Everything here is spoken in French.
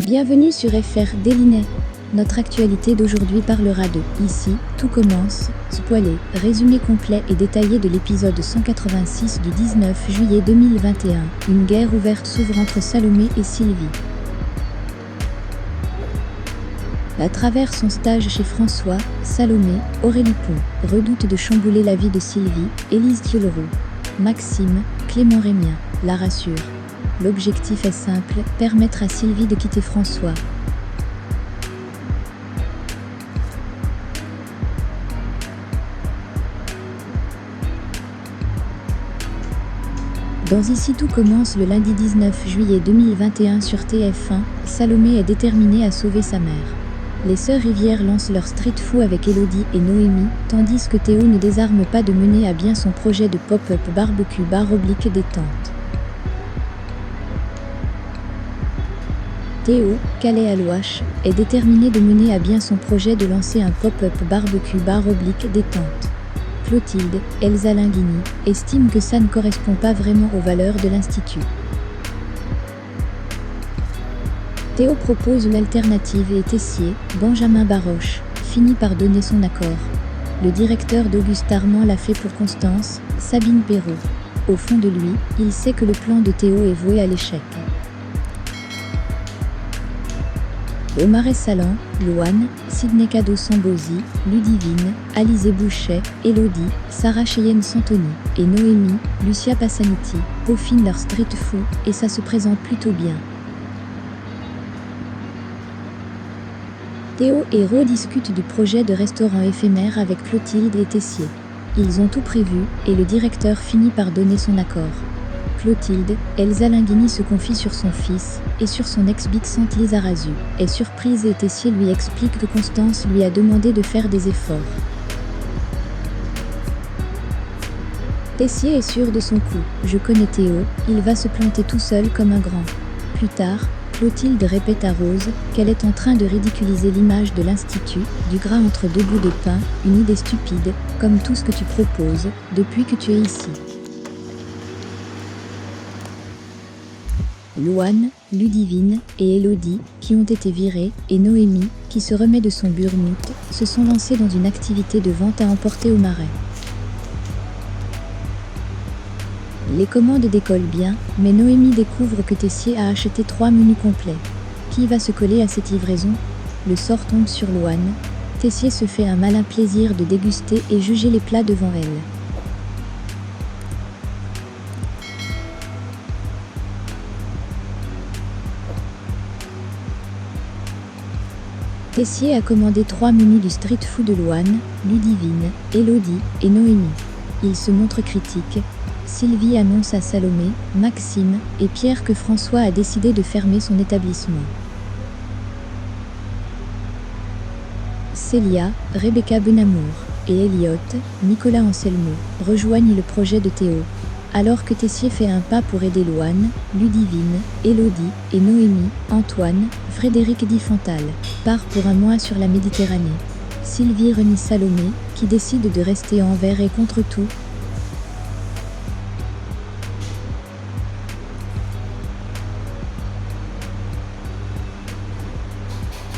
Bienvenue sur FR Délinet. Notre actualité d'aujourd'hui parlera de « Ici, tout commence », spoilé, résumé complet et détaillé de l'épisode 186 du 19 juillet 2021. Une guerre ouverte s'ouvre entre Salomé et Sylvie. À travers son stage chez François, Salomé, Aurélie Pont, redoute de chambouler la vie de Sylvie, Élise Thiolleroux, Maxime, Clément Rémien, la rassure. L'objectif est simple, permettre à Sylvie de quitter François. Dans Ici tout commence le lundi 19 juillet 2021 sur TF1, Salomé est déterminée à sauver sa mère. Les sœurs Rivière lancent leur street fou avec Elodie et Noémie, tandis que Théo ne désarme pas de mener à bien son projet de pop-up barbecue bar/détente. Théo, calé à l'ouache, est déterminé de mener à bien son projet de lancer un pop-up barbecue bar/détente. Clotilde, Elsa Linguini, estime que ça ne correspond pas vraiment aux valeurs de l'Institut. Théo propose une alternative et Tessier, Benjamin Baroche, finit par donner son accord. Le directeur d'Auguste Armand l'a fait pour Constance, Sabine Perrault. Au fond de lui, il sait que le plan de Théo est voué à l'échec. Au Marais Salan, Loane, Sidney Cado-Sambosi, Ludivine, Alizé Bouchet, Elodie, Sarah Cheyenne-Santoni et Noémie, Lucia Passaniti, peaufinent leur street fou et ça se présente plutôt bien. Théo et Ro discutent du projet de restaurant éphémère avec Clotilde et Tessier. Ils ont tout prévu et le directeur finit par donner son accord. Clotilde, Elsa Linguini se confie sur son fils et sur son ex-bixante Lizarazu, est surprise et Tessier lui explique que Constance lui a demandé de faire des efforts. Tessier est sûr de son coup. Je connais Théo, il va se planter tout seul comme un grand. Plus tard, Clotilde répète à Rose qu'elle est en train de ridiculiser l'image de l'Institut, du gras entre deux bouts de pain, une idée stupide, comme tout ce que tu proposes, depuis que tu es ici. Loane, Ludivine et Elodie, qui ont été virées, et Noémie, qui se remet de son burn-out, se sont lancées dans une activité de vente à emporter au Marais. Les commandes décollent bien, mais Noémie découvre que Tessier a acheté 3 menus complets. Qui va se coller à cette livraison? Le sort tombe sur Loane. Tessier se fait un malin plaisir de déguster et juger les plats devant elle. Tessier a commandé 3 menus du street food de Loane, Ludivine, Elodie et Noémie. Il se montre critique. Sylvie annonce à Salomé, Maxime et Pierre que François a décidé de fermer son établissement. Célia, Rebecca Benamour et Elliot, Nicolas Anselmo, rejoignent le projet de Théo. Alors que Tessier fait un pas pour aider Loane, Ludivine, Elodie et Noémie, Antoine, Frédéric Di Fantal, part pour un mois sur la Méditerranée. Sylvie renie Salomé, qui décide de rester envers et contre tout,